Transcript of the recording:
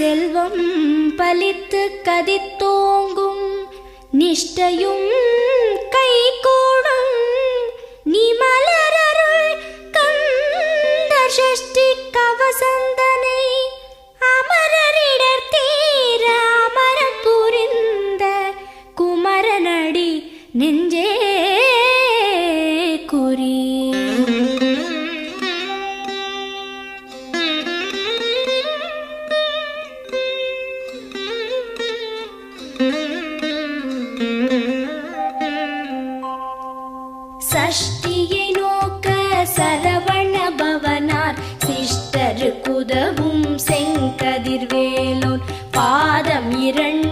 செல்வம் பலித்து கதித்தோங்கும் நிஷ்டையும் கைகூடும் நீ மலரருள் கந்த சஷ்டி கவசந்தனை அமரரிடர் தீர அமரம் புரிந்த குமரனடி நெஞ்சே குறி. சஷ்டியை நோக்க சரவண பவனார் சிஷ்டரு குதவும் செங்கதிர்வேலோன் பாதம் 2